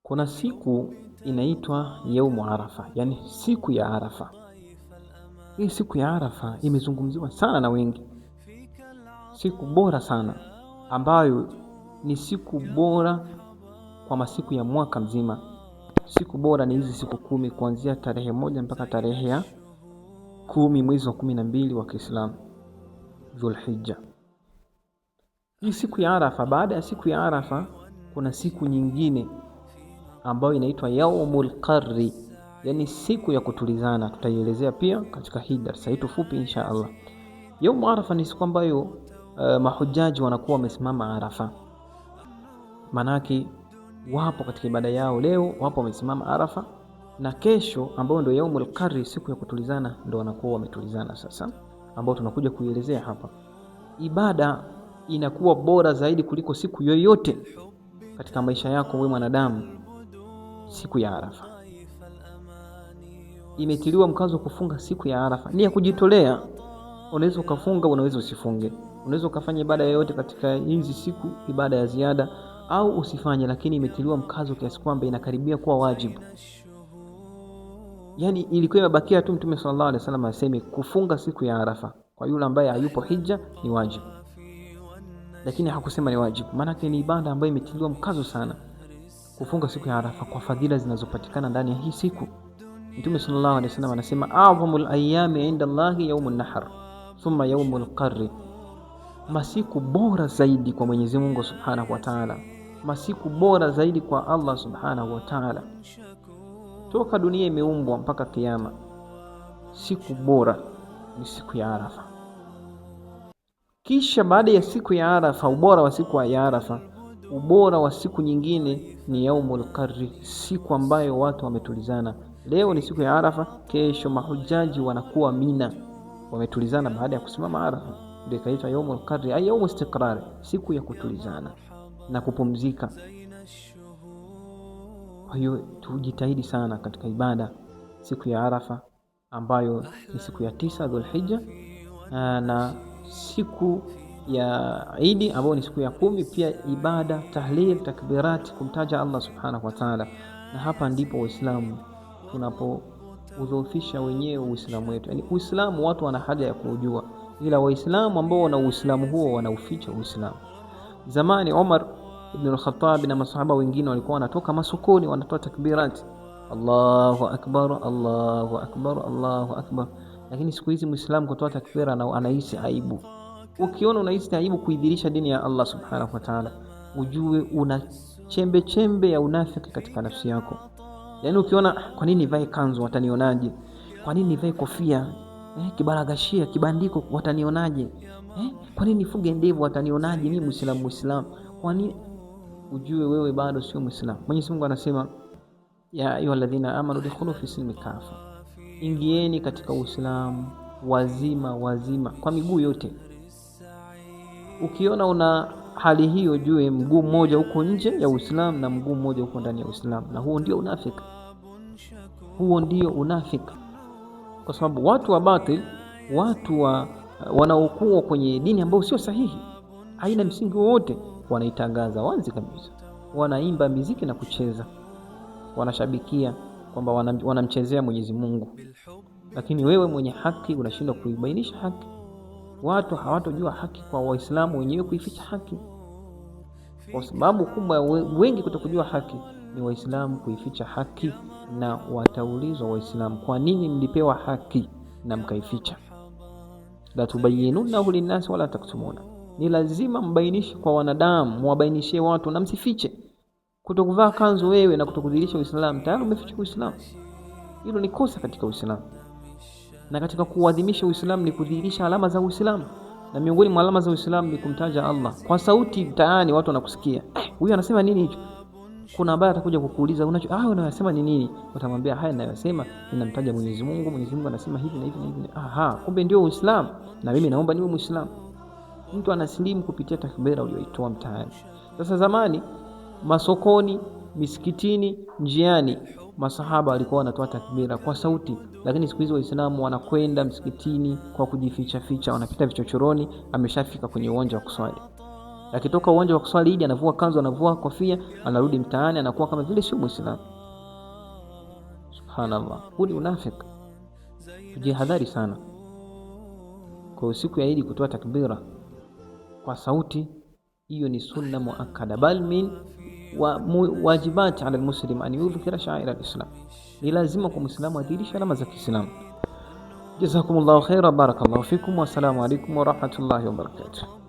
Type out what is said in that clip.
Kuna siku inaitwa Yaumu Arafa, yani siku ya Arafa. Hii siku ya Arafa imezungumziwa sana na wengi. Siku bora sana ambayo ni siku bora kwa masiku ya mwaka mzima. Siku bora ni hizi siku 10 kuanzia tarehe 1 mpaka tarehe ya 10 mwezi wa 12 wa Kiislamu, Dhulhijja. Hii siku ya Arafa, baada ya siku ya Arafa kuna siku nyingine ambayo inaitwa Yaumul Qarri, yani siku ya kutulizana. Tutaielezea pia katika hii darasa yetu fupi insha Allah. Yaumu Arafa ni siku ambayo mahujaji wanakuwa wamesimama Arafa. Manake wapo katika ibada yao, leo wapo wamesimama Arafa, na kesho ambao ndio Yaumul Qarri, siku ya kutulizana, ndio wanakuwa wametulizana sasa, ambao tunakuja kuielezea hapa. Ibada inakuwa bora zaidi kuliko siku yoyote katika maisha yako wewe mwanadamu. Siku ya Arafa imetiliwa mkazo kufunga siku ya Arafa. Ni ya kujitolea. Unaweza ukafunga, unaweza usifunge. Unaweza ukafanya ibada yoyote katika hizi siku, ibada ya ziada, au usifanye, lakini imetiliwa mkazo kiasi kwamba inakaribia kuwa wajibu. Yani ilikuwa imebakia tu Mtume sallallahu alaihi wasallam aseme kufunga siku ya Arafa kwa yule ambaye hayupo hija ni wajibu, lakini hakusema ni wajibu. Maana ni ibada ambayo imetiliwa mkazo sana kufunga siku ya Arafa kwa fadhila zinazopatikana ndani ya hii siku. Mtume sallallahu alaihi wasallam anasema a'zamul ayami 'inda Allahi yawmun nahr thumma yawmul qarri, masiku bora zaidi kwa Mwenyezi Mungu Subhanahu wa Ta'ala, masiku bora zaidi kwa Allah Subhanahu wa Ta'ala toka dunia imeumbwa mpaka kiyama, siku bora ni siku ya Arafa. Kisha baada ya siku ya Arafa, ubora wa siku ya Arafa, ubora wa siku nyingine ni Yaumul Qarri, siku ambayo watu wametulizana. Leo ni siku ya Arafa, kesho mahujaji wanakuwa Mina, wametulizana baada ya kusimama Arafa. Ndio ikaitwa Yaumul Qarri, ay yaumu istiqrar, siku ya kutulizana na kupumzika. Kwa hiyo tujitahidi sana katika ibada siku ya Arafa ambayo ni siku ya 9 Dhulhijja, na siku ya Idi ambayo ni siku ya 10, pia ibada tahlil, takbirat, kumtaja Allah Subhanahu wa Ta'ala. Na hapa ndipo Waislamu tunapoudhoofisha wenyewe Uislamu wetu. Yani Uislamu watu wana haja ya kujua, ila Waislamu ambao wana Uislamu huo wanauficha Uislamu. Zamani Umar ibn al-Khattab na masahaba wengine walikuwa wanatoka masokoni wanatoa takbirat, Allahu akbar, Allahu akbar, Allahu akbar. Lakini siku hizi Muislamu kutoa takbira na anahisi aibu. Ukiona unahisi aibu kuidhirisha dini ya Allah Subhanahu wa Ta'ala, ujue una chembe chembe ya unafiki katika nafsi yako. Yaani ukiona kwa nini nivae kanzu watanionaje? Kwa nini nivae kofia? Kibaragashia, kibandiko watanionaje? Kwa nini nifuge ndevu watanionaje mimi Muislamu? Kwa nini? Ujue wewe bado sio Muislamu. Mwenyezi Mungu anasema ya ayyuhalladhina amanu dukhulu fi silmi kafa, ingieni katika Uislamu wazima kwa miguu yote. Ukiona una hali hiyo, jue mguu mmoja uko nje ya Uislamu na mguu mmoja uko ndani ya Uislamu, na huo ndio unafiki. Kwa sababu watu wa batil, watu wanaokuwa kwenye dini ambayo sio sahihi, haina msingi wowote, wanaitangaza wazi kabisa. Wanaimba muziki na kucheza, wanashabikia kwamba wanamchezea Mwenyezi Mungu, lakini wewe mwenye haki unashindwa kuibainisha haki. Watu hawatojua haki kwa Waislamu wenyewe kuificha haki. Kwa sababu kubwa wengi kutokujua haki ni Waislamu kuificha haki, na wataulizwa Waislamu, kwa nini mlipewa haki na mkaificha? La tubayyinunahu linnas wala taktumuna, ni lazima mbainishe kwa wanadamu, muwabainishie watu na msifiche. Kutokuvaa kanzu wewe na kutokudhihirisha Uislamu, tayari umeficha Uislamu. Hilo ni kosa katika Uislamu. Na katika kuadhimisha Uislamu ni kudhihirisha alama za Uislamu, na miongoni mwa alama za Uislamu ni kumtaja Allah kwa sauti mtaani, watu wanakusikia. Huyu anasema nini hicho? Kuna ambaye atakuja kukuuliza unayosema ni nini? Utamwambia haya ninayosema ninamtaja Mwenyezi Mungu. Mwenyezi Mungu anasema hivi na hivi na hivi. Kumbe ndio Uislamu, na mimi naomba niwe Muislamu. Mtu anasilimu kupitia takbira uliyoitoa mtaani. Sasa zamani masokoni, misikitini, njiani, masahaba walikuwa wanatoa takbira kwa sauti, lakini siku hizi Waislamu wanakwenda msikitini kwa kujificha, wanapita vichochoroni, ameshafika kwenye uwanja wa kuswali. Akitoka uwanja wa kuswali Idi anavua kanzu, anavua kofia, anarudi mtaani anakuwa kama vile sio Muislamu. Subhanallah, huu ni unafiki. Tujihadhari sana kwa siku ya Idi kutoa takbira kwa sauti. Hiyo ni sunna muakkada, bal min wajibat ala almuslim an yudhkira sha'ira alislam. Ni lazima kwa Muislamu adhirisha alama za Kiislamu. Jazakumullahu khaira, barakallahu fikum, wa assalamu alaykum wa rahmatullahi wa barakatuh.